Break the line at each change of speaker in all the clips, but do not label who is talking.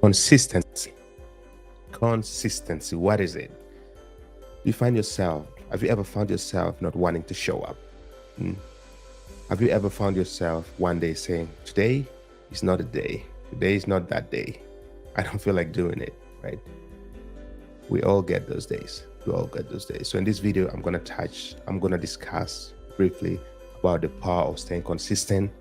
Consistency. Consistency. What is it? You find yourself, have you ever found yourself not wanting to show up? Hmm. Have you ever found yourself one day saying, today is not a day. Today is not that day. I don't feel like doing it, right? We all get those days. We all get those days. So in this video, I'm going to discuss briefly about the power of staying consistent,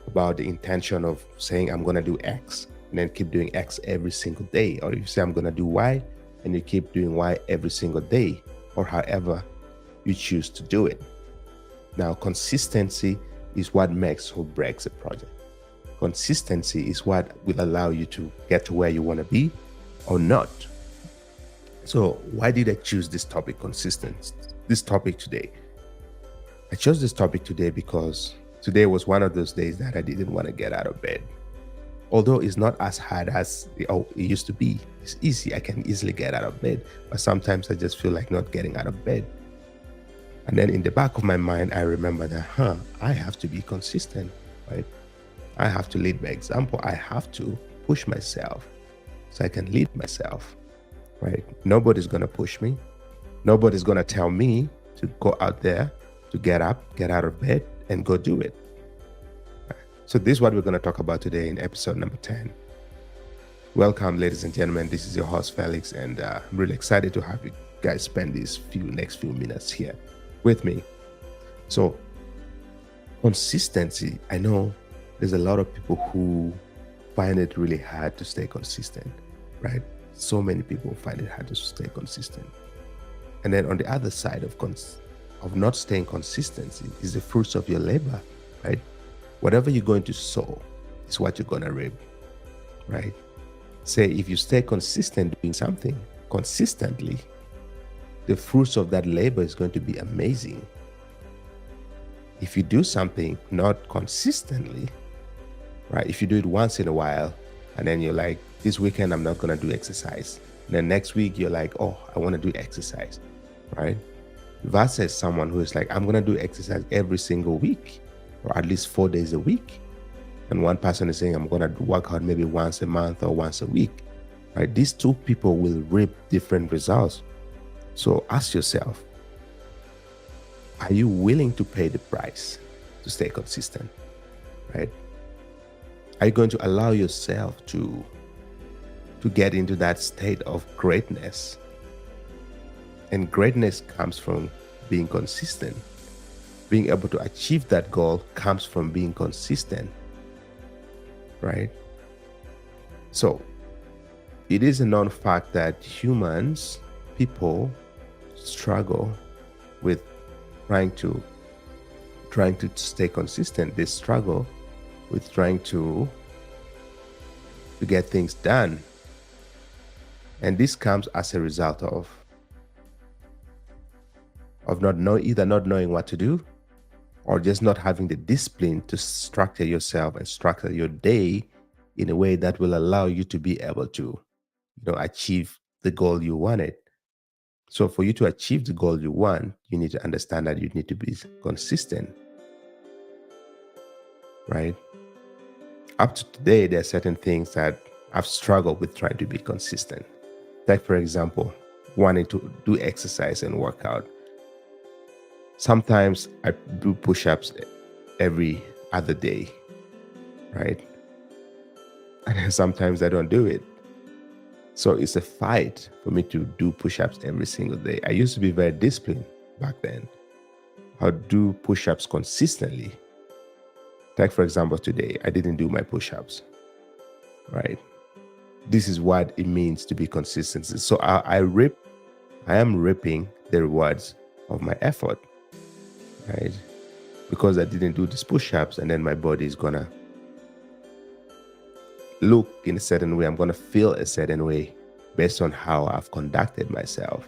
about the intention of saying, I'm going to do X, and then keep doing X every single day. Or if you say, I'm going to do Y, and you keep doing Y every single day, or however you choose to do it. Now, consistency is what makes or breaks a project. Consistency is what will allow you to get to where you want to be or not. So why did I choose this topic, this topic today? I chose this topic today because today was one of those days that I didn't want to get out of bed. Although it's not as hard as it used to be. It's easy. I can easily get out of bed. But sometimes I just feel like not getting out of bed. And then in the back of my mind, I remember that, I have to be consistent, right? I have to lead by example. I have to push myself so I can lead myself, right? Nobody's going to push me. Nobody's going to tell me to go out there, to get up, get out of bed, and go do it. So this is what we're going to talk about today in episode number 10. Welcome, ladies and gentlemen. This is your host, Felix, and I'm really excited to have you guys spend these next few minutes here with me. So consistency, I know there's a lot of people who find it really hard to stay consistent, right? So many people find it hard to stay consistent. And then on the other side of not staying consistency is the fruits of your labor, right? Whatever you're going to sow is what you're going to reap, right? Say if you stay consistent doing something consistently, the fruits of that labor is going to be amazing. If you do something not consistently, right? If you do it once in a while, and then you're like, this weekend, I'm not going to do exercise. And then next week, you're like, oh, I want to do exercise, right? Versus someone who is like, I'm going to do exercise every single week, or at least 4 days a week. And one person is saying, I'm going to work out maybe once a month or once a week, right? These two people will reap different results. So ask yourself, are you willing to pay the price to stay consistent, right? Are you going to allow yourself to get into that state of greatness? And greatness comes from being consistent. Being able to achieve that goal comes from being consistent, right? So it is a known fact that people struggle with trying to stay consistent. They struggle with trying to get things done. And this comes as a result of either not knowing what to do, or just not having the discipline to structure yourself and structure your day in a way that will allow you to be able to, achieve the goal you wanted. So for you to achieve the goal you want, you need to understand that you need to be consistent, right? Up to today, there are certain things that I've struggled with trying to be consistent. Like, for example, wanting to do exercise and work out. Sometimes I do push-ups every other day, right? And sometimes I don't do it. So it's a fight for me to do push-ups every single day. I used to be very disciplined back then. I'd do push-ups consistently. Like, for example, today, I didn't do my push-ups, right? This is what it means to be consistent. So I am reaping the rewards of my effort, right? Because I didn't do these push-ups, and then my body is gonna look in a certain way. I'm gonna feel a certain way based on how I've conducted myself,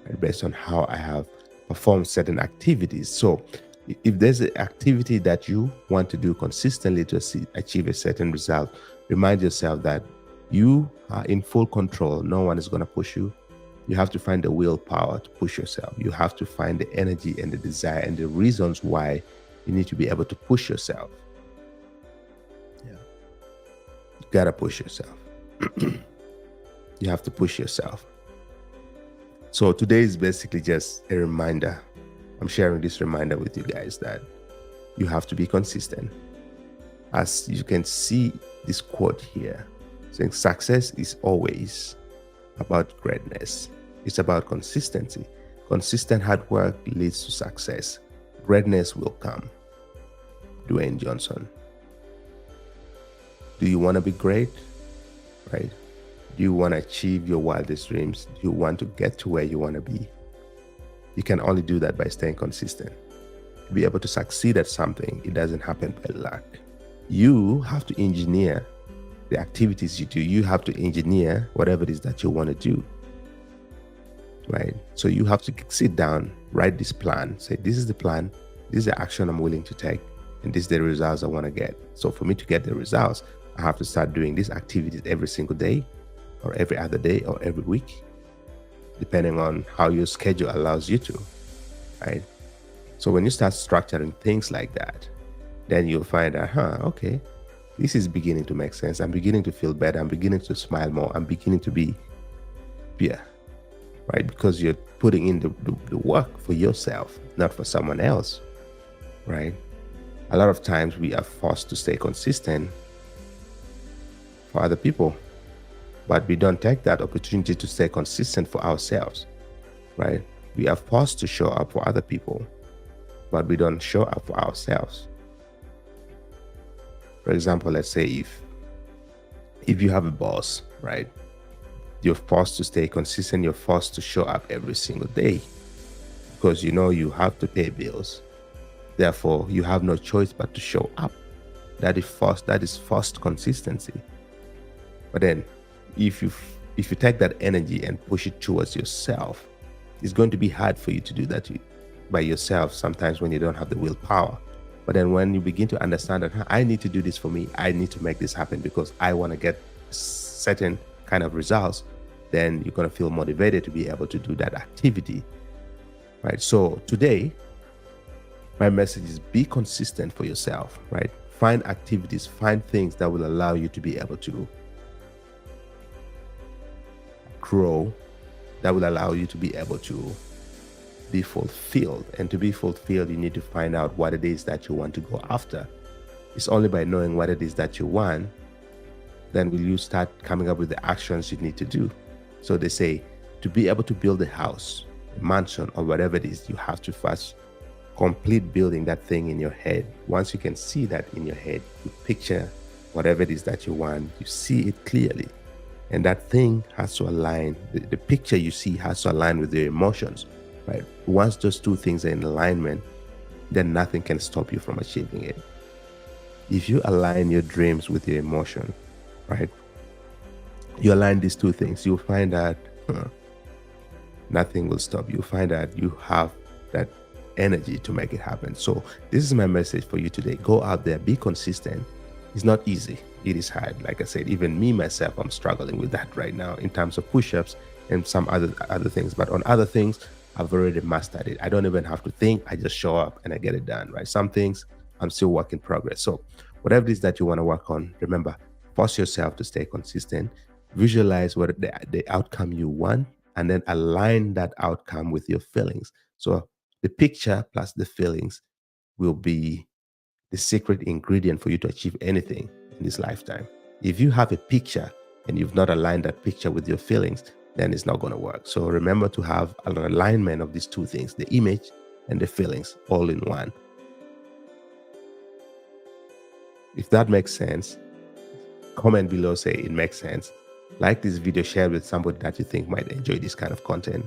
right? Based on how I have performed certain activities. So if there's an activity that you want to do consistently to achieve a certain result, remind yourself that you are in full control. No one is going to push you. You have to find the willpower to push yourself. You have to find the energy and the desire and the reasons why you need to be able to push yourself. Yeah. You got to push yourself. You have to push yourself. So today is basically just a reminder. I'm sharing this reminder with you guys that you have to be consistent. As you can see this quote here, saying success is always about greatness. It's about consistency. Consistent hard work leads to success. Greatness will come. Dwayne Johnson. Do you want to be great? Right? Do you want to achieve your wildest dreams? Do you want to get to where you want to be? You can only do that by staying consistent. To be able to succeed at something, it doesn't happen by luck. You have to engineer the activities you do. You have to engineer whatever it is that you want to do. Right? So you have to sit down, write this plan, say, this is the plan, this is the action I'm willing to take, and this is the results I want to get. So for me to get the results, I have to start doing these activities every single day, or every other day, or every week, depending on how your schedule allows you to, right? So when you start structuring things like that, then you'll find out, okay, this is beginning to make sense. I'm beginning to feel better. I'm beginning to smile more. I'm beginning to be happier, right? Because you're putting in the work for yourself, not for someone else, right? A lot of times we are forced to stay consistent for other people, but we don't take that opportunity to stay consistent for ourselves, right? We are forced to show up for other people, but we don't show up for ourselves. For example, let's say if you have a boss, right? You're forced to stay consistent. You're forced to show up every single day because you know you have to pay bills. Therefore, you have no choice but to show up. That is forced consistency. But then if you take that energy and push it towards yourself, it's going to be hard for you to do that by yourself sometimes when you don't have the willpower. But then when you begin to understand that I need to do this for me, I need to make this happen because I want to get certain kind of results, then you're going to feel motivated to be able to do that activity, right? So today, my message is be consistent for yourself, right? Find activities, find things that will allow you to be able to grow, that will allow you to be able to be fulfilled. And to be fulfilled, you need to find out what it is that you want to go after. It's only by knowing what it is that you want, then will you start coming up with the actions you need to do. So they say to be able to build a house, a mansion, or whatever it is, you have to first complete building that thing in your head. Once you can see that in your head, you picture whatever it is that you want, you see it clearly. And that thing has to align, the picture you see has to align with your emotions, right? Once those two things are in alignment, then nothing can stop you from achieving it. If you align your dreams with your emotion, right? You align these two things, you'll find that nothing will stop you. You'll find that you have that energy to make it happen. So this is my message for you today. Go out there, be consistent. It's not easy. It is hard. Like I said, even me, myself, I'm struggling with that right now in terms of push-ups and some other things. But on other things, I've already mastered it. I don't even have to think. I just show up and I get it done, right? Some things I'm still work in progress. So whatever it is that you want to work on, remember, force yourself to stay consistent. Visualize what the outcome you want, and then align that outcome with your feelings. So the picture plus the feelings will be the secret ingredient for you to achieve anything in this lifetime. If you have a picture and you've not aligned that picture with your feelings, then it's not going to work. So remember to have an alignment of these two things, the image and the feelings, all in one. If that makes sense, comment below, say it makes sense. Like this video, share with somebody that you think might enjoy this kind of content.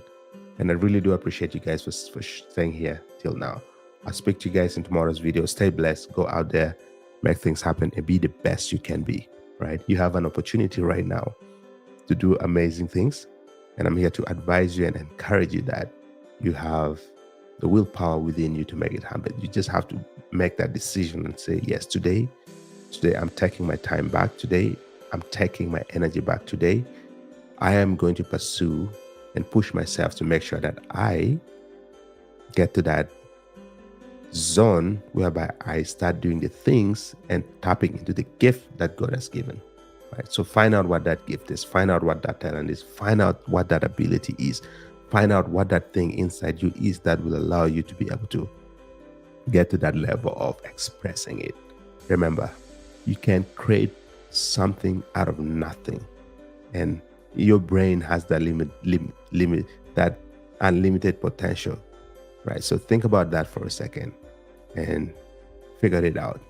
And I really do appreciate you guys for staying here till now. I'll speak to you guys in tomorrow's video. Stay blessed. Go out there, make things happen, and be the best you can be, right? You have an opportunity right now to do amazing things. And I'm here to advise you and encourage you that you have the willpower within you to make it happen. You just have to make that decision and say, yes, today I'm taking my time back. Today, I'm taking my energy back. Today, I am going to pursue and push myself to make sure that I get to that zone whereby I start doing the things and tapping into the gift that God has given. right? So find out what that gift is, find out what that talent is, find out what that ability is, find out what that thing inside you is that will allow you to be able to get to that level of expressing it. Remember, you can create something out of nothing, and your brain has that limit, that unlimited potential, right? So think about that for a second and figure it out,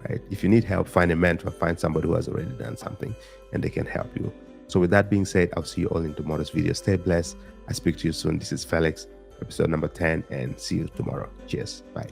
right? If you need help, find a mentor, find somebody who has already done something and they can help you. So with that being said, I'll see you all in tomorrow's video. Stay blessed. I speak to you soon. This is Felix, episode number 10, and see you tomorrow. Cheers. Bye.